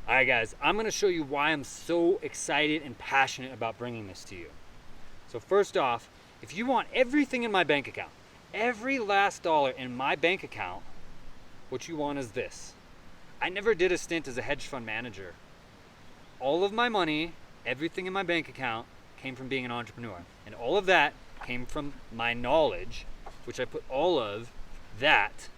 All right, guys, I'm going to show you why I'm so excited and passionate about bringing this to you. So first off, if you want everything in my bank account, every last dollar in my bank account, what you want is this. I never did a stint as a hedge fund manager. All of my money, everything in my bank account came from being an entrepreneur. And all of that came from my knowledge, which I put all of that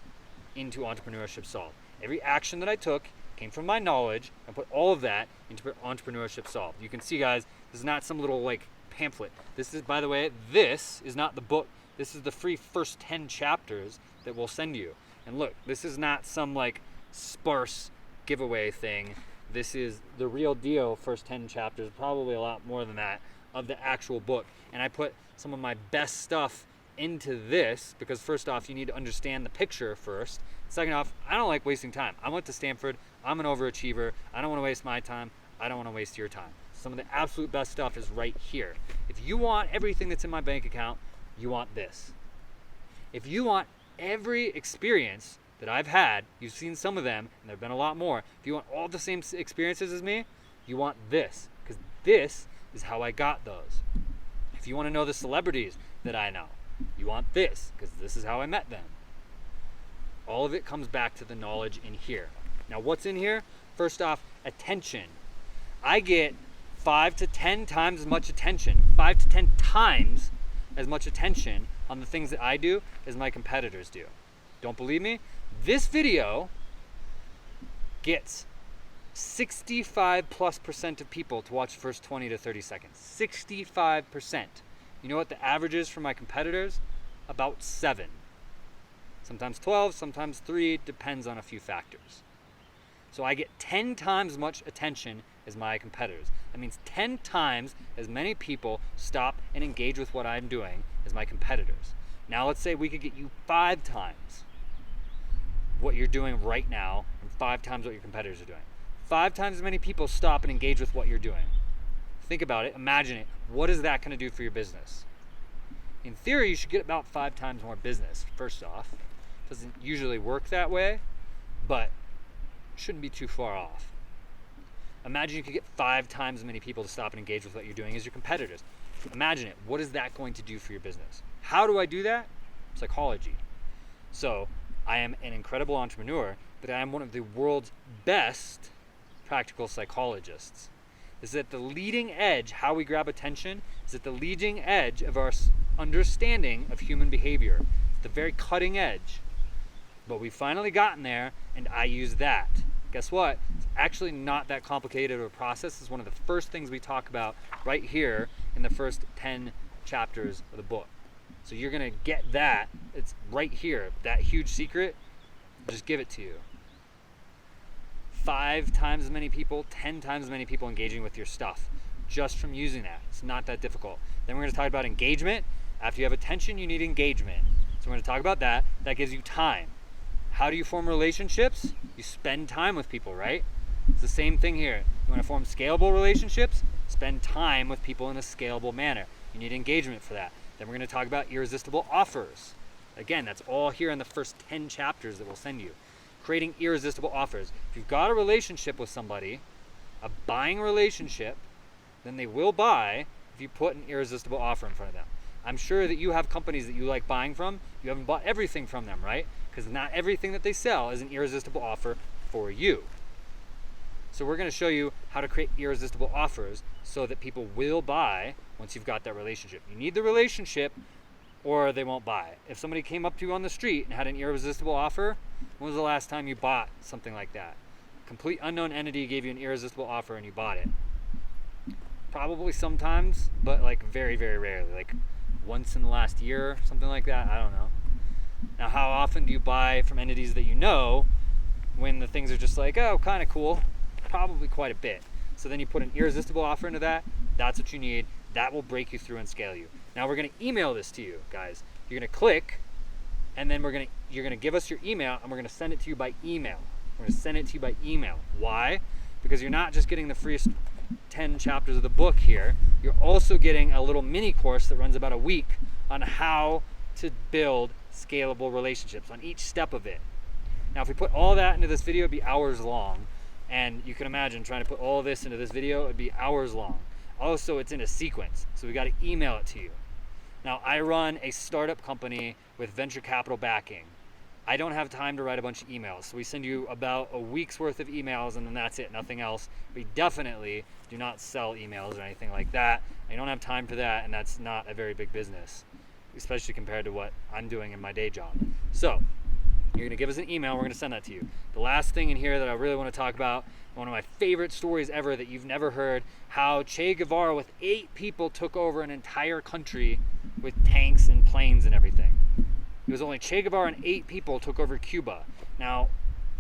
into Entrepreneurship Solved. Every action that I took came from my knowledge and put all of that into Entrepreneurship Solved. You can see, guys, this is not some little pamphlet. This is, by the way, this is not the book. This is the free first 10 chapters that we'll send you. And look, this is not some sparse giveaway thing. This is the real deal first 10 chapters, probably a lot more than that, of the actual book. And I put some of my best stuff into this because first off, you need to understand the picture first. Second off, I don't like wasting time. I went to Stanford. I'm an overachiever. I don't want to waste my time. I don't want to waste your time. Some of the absolute best stuff is right here. If you want everything that's in my bank account, you want this. If you want every experience that I've had, you've seen some of them, and there have been a lot more. If you want all the same experiences as me, you want this, because this is how I got those. If you want to know the celebrities that I know, you want this, because this is how I met them. All of it comes back to the knowledge in here. Now, what's in here? First off, attention. I get 5 to 10 times as much attention, 5 to 10 times as much attention on the things that I do as my competitors do. Don't believe me? This video gets 65+% of people to watch the first 20 to 30 seconds. 65%. You know what the average is for my competitors? About 7. Sometimes 12, sometimes 3, depends on a few factors. So I get 10 times as much attention as my competitors. That means 10 times as many people stop and engage with what I'm doing as my competitors. Now let's say we could get you 5 times what you're doing right now and 5 times what your competitors are doing. 5 times as many people stop and engage with what you're doing. Think about it, imagine it. What is that going to do for your business? In theory, you should get about 5 times more business, first off. It doesn't usually work that way, but shouldn't be too far off. Imagine you could get 5 times as many people to stop and engage with what you're doing as your competitors. Imagine it. What is that going to do for your business? How do I do that? Psychology. So I am an incredible entrepreneur, but I am one of the world's best practical psychologists. Is at the leading edge, how we grab attention is at the leading edge of our understanding of human behavior. It's the very cutting edge. But we've finally gotten there, and I use that. Guess what? It's actually not that complicated of a process. It's one of the first things we talk about right here in the first 10 chapters of the book. So you're going to get that. It's right here. That huge secret, I'll just give it to you. 5 times as many people, 10 times as many people engaging with your stuff just from using that. It's not that difficult. Then we're going to talk about engagement. After you have attention, you need engagement. So we're going to talk about that. That gives you time. How do you form relationships? You spend time with people, right? It's the same thing here. You want to form scalable relationships? Spend time with people in a scalable manner. You need engagement for that. Then we're going to talk about irresistible offers. Again, that's all here in the first 10 chapters that we'll send you. Creating irresistible offers. If you've got a relationship with somebody, a buying relationship, then they will buy if you put an irresistible offer in front of them. I'm sure that you have companies that you like buying from. You haven't bought everything from them, right? Because not everything that they sell is an irresistible offer for you. So we're going to show you how to create irresistible offers so that people will buy once you've got that relationship. You need the relationship or they won't buy. If somebody came up to you on the street and had an irresistible offer, when was the last time you bought something like that? A complete unknown entity gave you an irresistible offer and you bought it. Probably sometimes, but very, very rarely. Once in the last year, something like that. I don't know. Now, how often do you buy from entities that you know when the things are just oh, kind of cool? Probably quite a bit. So then you put an irresistible offer into that. That's what you need. That will break you through and scale you. Now we're going to email this to you, guys. You're going to click, and then you're going to give us your email, and we're going to send it to you by email. We're going to send it to you by email. Why? Because you're not just getting the free 10 chapters of the book here. You're also getting a little mini course that runs about a week on how to build scalable relationships on each step of it. Now, if we put all that into this video, it'd be hours long. And you can imagine trying to put all this into this video, it'd be hours long. Also, it's in a sequence, so we got to email it to you. Now, I run a startup company with venture capital backing. I don't have time to write a bunch of emails, so we send you about a week's worth of emails and then that's it, nothing else. We definitely do not sell emails or anything like that. I don't have time for that, and that's not a very big business, especially compared to what I'm doing in my day job. So you're gonna give us an email, we're gonna send that to you. The last thing in here that I really wanna talk about, one of my favorite stories ever that you've never heard, how Che Guevara with 8 people took over an entire country with tanks and planes and everything. It was only Che Guevara and 8 people took over Cuba. Now,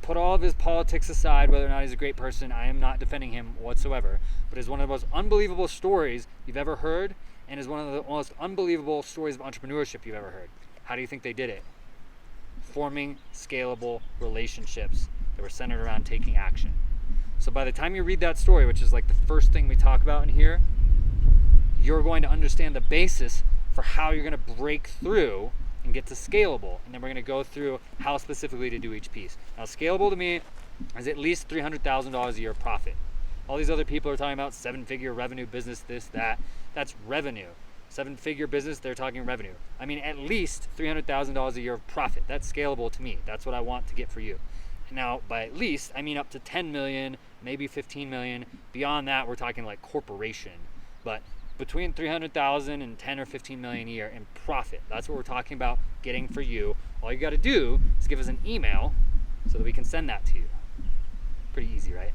put all of his politics aside, whether or not he's a great person, I am not defending him whatsoever, but it's one of the most unbelievable stories you've ever heard, and is one of the most unbelievable stories of entrepreneurship you've ever heard. How do you think they did it? Forming scalable relationships that were centered around taking action. So by the time you read that story, which is like the first thing we talk about in here, you're going to understand the basis for how you're going to break through and get to scalable. And then we're going to go through how specifically to do each piece. Now, scalable to me is at least $300,000 a year profit. All these other people are talking about 7-figure revenue business, this, that. That's revenue. 7-figure business, they're talking revenue. I mean, at least $300,000 a year of profit. That's scalable to me. That's what I want to get for you. Now, by at least, I mean up to 10 million, maybe 15 million. Beyond that, we're talking like corporation. But between 300,000 and 10 or 15 million a year in profit. That's what we're talking about getting for you. All you got to do is give us an email so that we can send that to you. Pretty easy, right?